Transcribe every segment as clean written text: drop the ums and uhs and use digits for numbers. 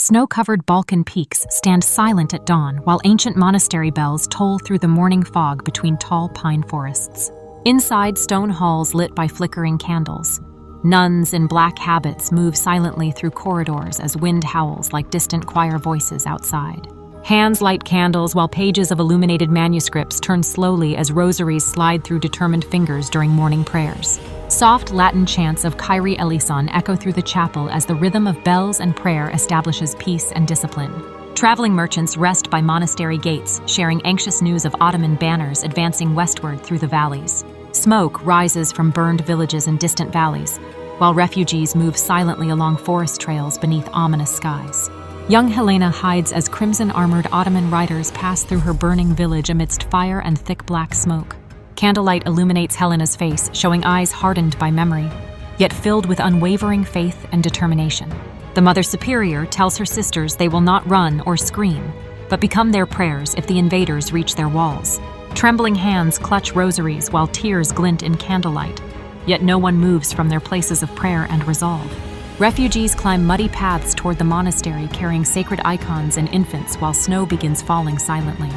Snow-covered Balkan peaks stand silent at dawn while ancient monastery bells toll through the morning fog between tall pine forests. Inside, stone halls lit by flickering candles. Nuns in black habits move silently through corridors as wind howls like distant choir voices outside. Hands light candles while pages of illuminated manuscripts turn slowly as rosaries slide through determined fingers during morning prayers. Soft Latin chants of Kyrie eleison echo through the chapel as the rhythm of bells and prayer establishes peace and discipline. Traveling merchants rest by monastery gates, sharing anxious news of Ottoman banners advancing westward through the valleys. Smoke rises from burned villages and distant valleys, while refugees move silently along forest trails beneath ominous skies. Young Helena hides as crimson-armored Ottoman riders pass through her burning village amidst fire and thick black smoke. Candlelight illuminates Helena's face, showing eyes hardened by memory, yet filled with unwavering faith and determination. The Mother Superior tells her sisters they will not run or scream, but become their prayers if the invaders reach their walls. Trembling hands clutch rosaries while tears glint in candlelight, yet no one moves from their places of prayer and resolve. Refugees climb muddy paths toward the monastery carrying sacred icons and infants while snow begins falling silently.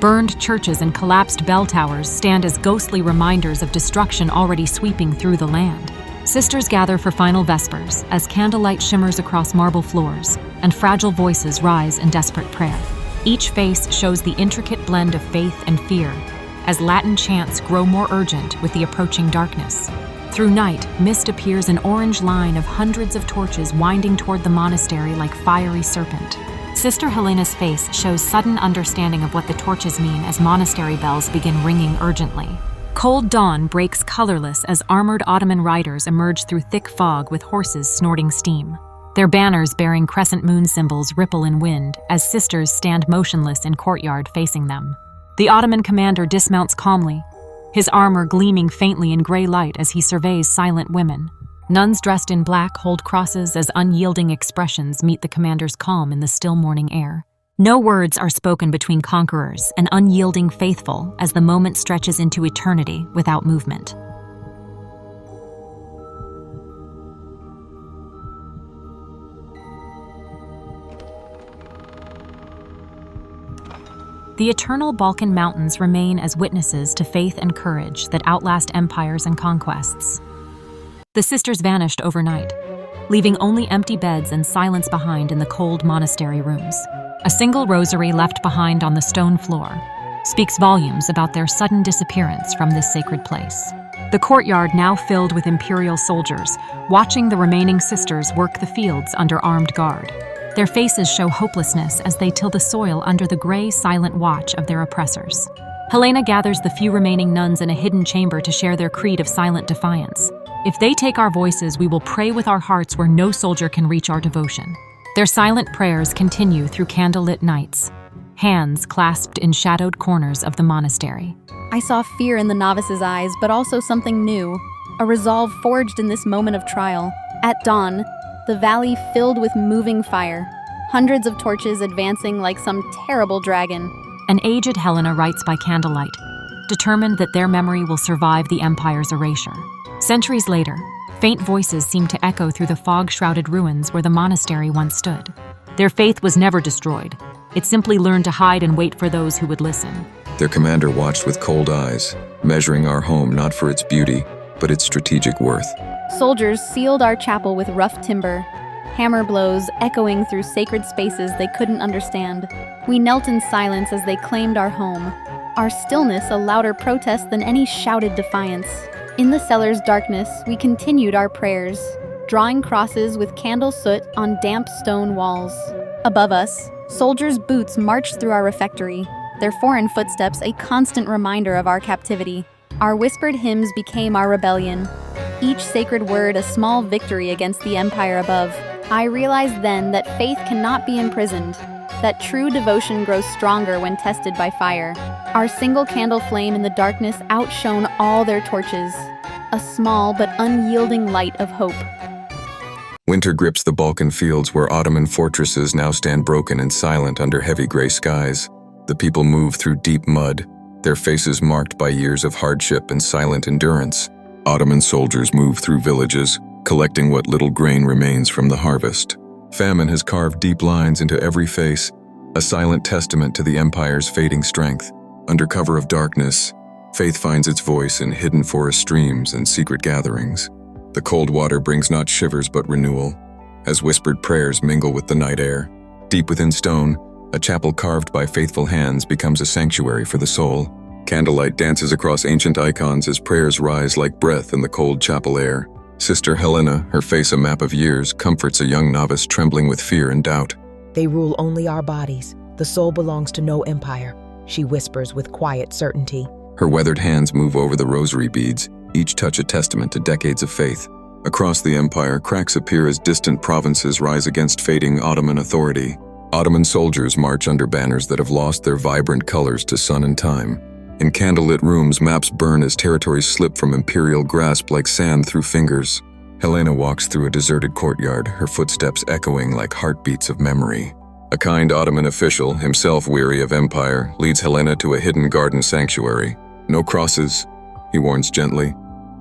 Burned churches and collapsed bell towers stand as ghostly reminders of destruction already sweeping through the land. Sisters gather for final vespers as candlelight shimmers across marble floors and fragile voices rise in desperate prayer. Each face shows the intricate blend of faith and fear as Latin chants grow more urgent with the approaching darkness. Through night, mist appears an orange line of hundreds of torches winding toward the monastery like fiery serpent. Sister Helena's face shows sudden understanding of what the torches mean as monastery bells begin ringing urgently. Cold dawn breaks colorless as armored Ottoman riders emerge through thick fog with horses snorting steam. Their banners bearing crescent moon symbols ripple in wind as sisters stand motionless in courtyard facing them. The Ottoman commander dismounts calmly, his armor gleaming faintly in gray light as he surveys silent women. Nuns dressed in black hold crosses as unyielding expressions meet the commander's calm in the still morning air. No words are spoken between conquerors, an unyielding faithful as the moment stretches into eternity without movement. The eternal Balkan mountains remain as witnesses to faith and courage that outlast empires and conquests. The sisters vanished overnight, leaving only empty beds and silence behind in the cold monastery rooms. A single rosary left behind on the stone floor speaks volumes about their sudden disappearance from this sacred place. The courtyard now filled with imperial soldiers, watching the remaining sisters work the fields under armed guard. Their faces show hopelessness as they till the soil under the gray, silent watch of their oppressors. Helena gathers the few remaining nuns in a hidden chamber to share their creed of silent defiance. If they take our voices, we will pray with our hearts where no soldier can reach our devotion. Their silent prayers continue through candlelit nights, hands clasped in shadowed corners of the monastery. I saw fear in the novice's eyes, but also something new, a resolve forged in this moment of trial. At dawn, the valley filled with moving fire, hundreds of torches advancing like some terrible dragon. An aged Helena writes by candlelight, determined that their memory will survive the empire's erasure. Centuries later, faint voices seem to echo through the fog-shrouded ruins where the monastery once stood. Their faith was never destroyed. It simply learned to hide and wait for those who would listen. Their commander watched with cold eyes, measuring our home not for its beauty, but its strategic worth. Soldiers sealed our chapel with rough timber, hammer blows echoing through sacred spaces they couldn't understand. We knelt in silence as they claimed our home, our stillness a louder protest than any shouted defiance. In the cellar's darkness, we continued our prayers, drawing crosses with candle soot on damp stone walls. Above us, soldiers' boots marched through our refectory, their foreign footsteps a constant reminder of our captivity. Our whispered hymns became our rebellion, each sacred word a small victory against the empire above. I realized then that faith cannot be imprisoned, that true devotion grows stronger when tested by fire. Our single candle flame in the darkness outshone all their torches, a small but unyielding light of hope. Winter grips the Balkan fields where Ottoman fortresses now stand broken and silent under heavy gray skies. The people move through deep mud, their faces marked by years of hardship and silent endurance. Ottoman soldiers move through villages, collecting what little grain remains from the harvest. Famine has carved deep lines into every face, a silent testament to the Empire's fading strength. Under cover of darkness, faith finds its voice in hidden forest streams and secret gatherings. The cold water brings not shivers but renewal, as whispered prayers mingle with the night air. Deep within stone, a chapel carved by faithful hands becomes a sanctuary for the soul. Candlelight dances across ancient icons as prayers rise like breath in the cold chapel air. Sister Helena, her face a map of years, comforts a young novice trembling with fear and doubt. They rule only our bodies. The soul belongs to no empire, she whispers with quiet certainty. Her weathered hands move over the rosary beads, each touch a testament to decades of faith. Across the empire, cracks appear as distant provinces rise against fading Ottoman authority. Ottoman soldiers march under banners that have lost their vibrant colors to sun and time. In candlelit rooms, maps burn as territories slip from imperial grasp like sand through fingers. Helena walks through a deserted courtyard, her footsteps echoing like heartbeats of memory. A kind Ottoman official, himself weary of empire, leads Helena to a hidden garden sanctuary. No crosses, he warns gently,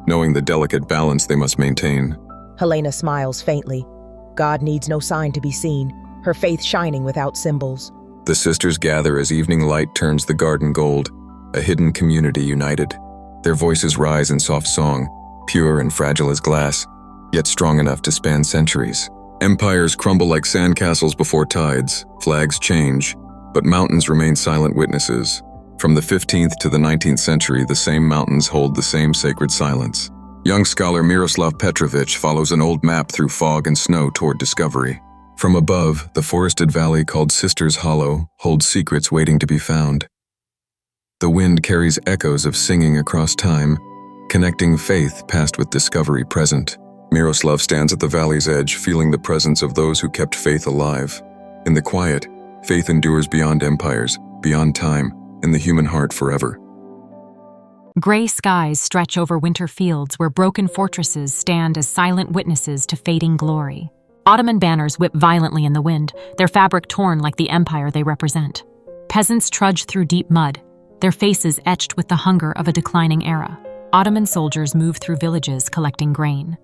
knowing the delicate balance they must maintain. Helena smiles faintly. God needs no sign to be seen, her faith shining without symbols. The sisters gather as evening light turns the garden gold, a hidden community united. Their voices rise in soft song, pure and fragile as glass, yet strong enough to span centuries. Empires crumble like sandcastles before tides, flags change, but mountains remain silent witnesses. From the 15th to the 19th century, the same mountains hold the same sacred silence. Young scholar Miroslav Petrovich follows an old map through fog and snow toward discovery. From above, the forested valley called Sisters Hollow holds secrets waiting to be found. The wind carries echoes of singing across time, connecting faith past with discovery present. Miroslav stands at the valley's edge, feeling the presence of those who kept faith alive. In the quiet, faith endures beyond empires, beyond time, in the human heart forever. Gray skies stretch over winter fields where broken fortresses stand as silent witnesses to fading glory. Ottoman banners whip violently in the wind, their fabric torn like the empire they represent. Peasants trudge through deep mud, their faces etched with the hunger of a declining era. Ottoman soldiers move through villages collecting grain,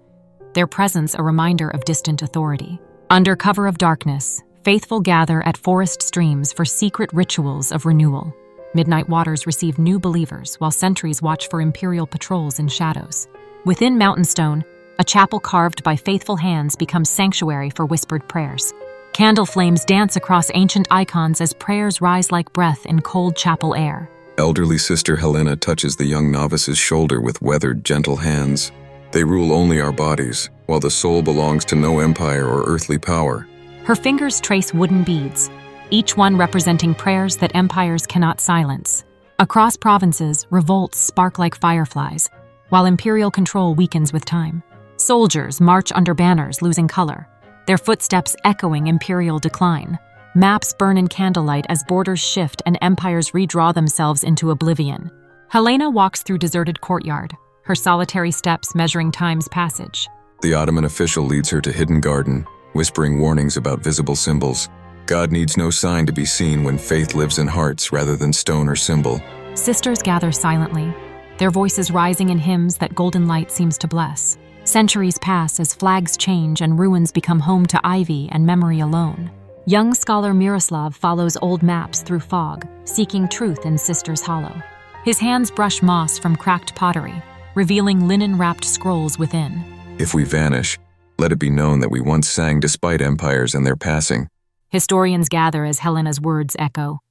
their presence a reminder of distant authority. Under cover of darkness, faithful gather at forest streams for secret rituals of renewal. Midnight waters receive new believers while sentries watch for imperial patrols in shadows. Within Mountainstone, a chapel carved by faithful hands becomes sanctuary for whispered prayers. Candle flames dance across ancient icons as prayers rise like breath in cold chapel air. Elderly Sister Helena touches the young novice's shoulder with weathered, gentle hands. They rule only our bodies, while the soul belongs to no empire or earthly power. Her fingers trace wooden beads, each one representing prayers that empires cannot silence. Across provinces, revolts spark like fireflies, while imperial control weakens with time. Soldiers march under banners losing color, their footsteps echoing imperial decline. Maps burn in candlelight as borders shift and empires redraw themselves into oblivion. Helena walks through deserted courtyard, her solitary steps measuring time's passage. The Ottoman official leads her to hidden garden, whispering warnings about visible symbols. God needs no sign to be seen when faith lives in hearts rather than stone or symbol. Sisters gather silently, their voices rising in hymns that golden light seems to bless. Centuries pass as flags change and ruins become home to ivy and memory alone. Young scholar Miroslav follows old maps through fog, seeking truth in Sisters Hollow. His hands brush moss from cracked pottery, revealing linen-wrapped scrolls within. If we vanish, let it be known that we once sang despite empires and their passing. Historians gather as Helena's words echo.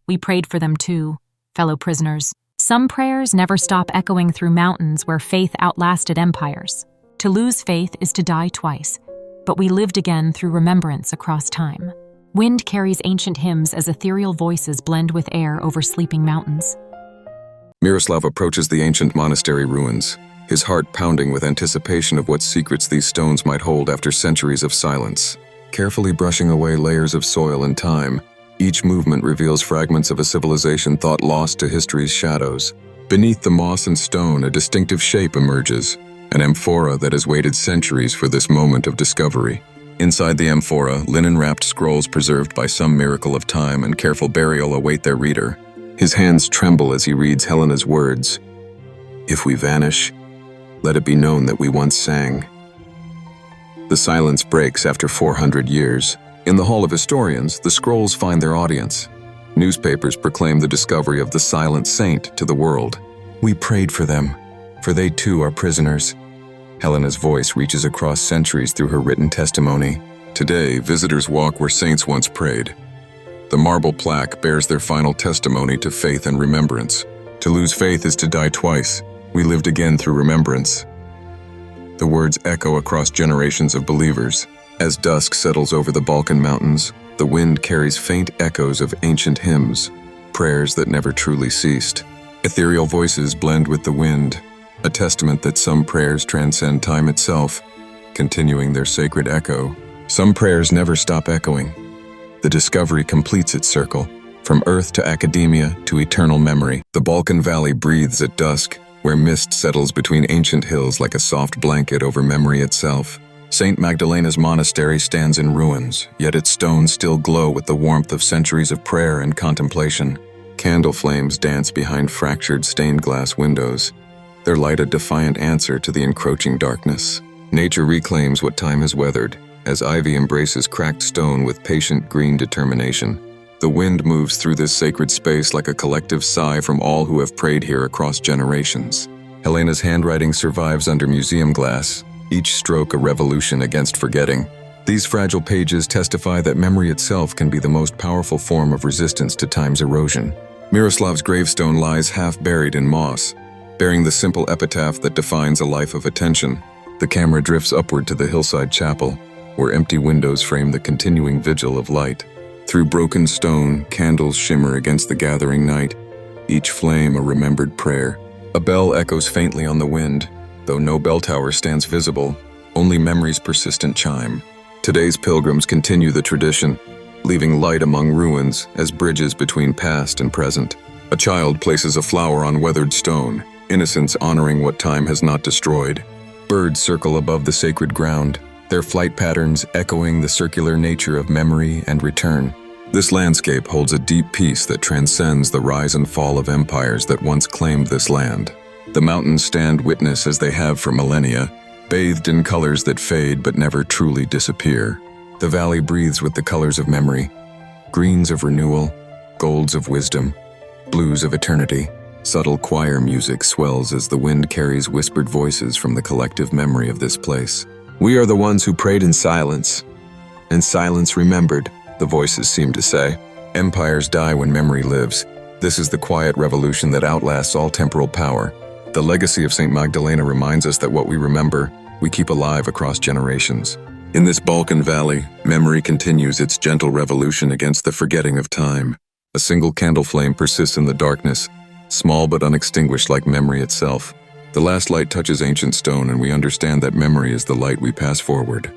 We prayed for them too, fellow prisoners. Some prayers never stop echoing through mountains where faith outlasted empires. To lose faith is to die twice, but we lived again through remembrance across time. Wind carries ancient hymns as ethereal voices blend with air over sleeping mountains. Miroslav approaches the ancient monastery ruins, his heart pounding with anticipation of what secrets these stones might hold after centuries of silence. Carefully brushing away layers of soil and time, each movement reveals fragments of a civilization thought lost to history's shadows. Beneath the moss and stone, a distinctive shape emerges, an amphora that has waited centuries for this moment of discovery. Inside the amphora, linen-wrapped scrolls preserved by some miracle of time and careful burial await their reader. His hands tremble as he reads Helena's words. If we vanish, let it be known that we once sang. The silence breaks after 400 years. In the Hall of Historians, the scrolls find their audience. Newspapers proclaim the discovery of the silent saint to the world. We prayed for them, for they too are prisoners. Helena's voice reaches across centuries through her written testimony. Today, visitors walk where saints once prayed. The marble plaque bears their final testimony to faith and remembrance. To lose faith is to die twice. We lived again through remembrance. The words echo across generations of believers. As dusk settles over the Balkan mountains, the wind carries faint echoes of ancient hymns, prayers that never truly ceased. Ethereal voices blend with the wind, a testament that some prayers transcend time itself, continuing their sacred echo. Some prayers never stop echoing. The discovery completes its circle, from earth to academia to eternal memory. The Balkan Valley breathes at dusk, where mist settles between ancient hills like a soft blanket over memory itself. St. Magdalena's monastery stands in ruins, yet its stones still glow with the warmth of centuries of prayer and contemplation. Candle flames dance behind fractured stained glass windows, their light a defiant answer to the encroaching darkness. Nature reclaims what time has weathered, as ivy embraces cracked stone with patient green determination. The wind moves through this sacred space like a collective sigh from all who have prayed here across generations. Helena's handwriting survives under museum glass, each stroke a revolution against forgetting. These fragile pages testify that memory itself can be the most powerful form of resistance to time's erosion. Miroslav's gravestone lies half buried in moss, bearing the simple epitaph that defines a life of attention. The camera drifts upward to the hillside chapel, where empty windows frame the continuing vigil of light. Through broken stone, candles shimmer against the gathering night, each flame a remembered prayer. A bell echoes faintly on the wind, though no bell tower stands visible, only memory's persistent chime. Today's pilgrims continue the tradition, leaving light among ruins as bridges between past and present. A child places a flower on weathered stone, innocence honoring what time has not destroyed. Birds circle above the sacred ground, their flight patterns echoing the circular nature of memory and return. This landscape holds a deep peace that transcends the rise and fall of empires that once claimed this land. The mountains stand witness as they have for millennia, bathed in colors that fade but never truly disappear. The valley breathes with the colors of memory, greens of renewal, golds of wisdom, blues of eternity. Subtle choir music swells as the wind carries whispered voices from the collective memory of this place. We are the ones who prayed in silence, and silence remembered, the voices seem to say. Empires die when memory lives. This is the quiet revolution that outlasts all temporal power. The legacy of St. Magdalena reminds us that what we remember, we keep alive across generations. In this Balkan valley, memory continues its gentle revolution against the forgetting of time. A single candle flame persists in the darkness, small but unextinguished like memory itself. The last light touches ancient stone, and we understand that memory is the light we pass forward.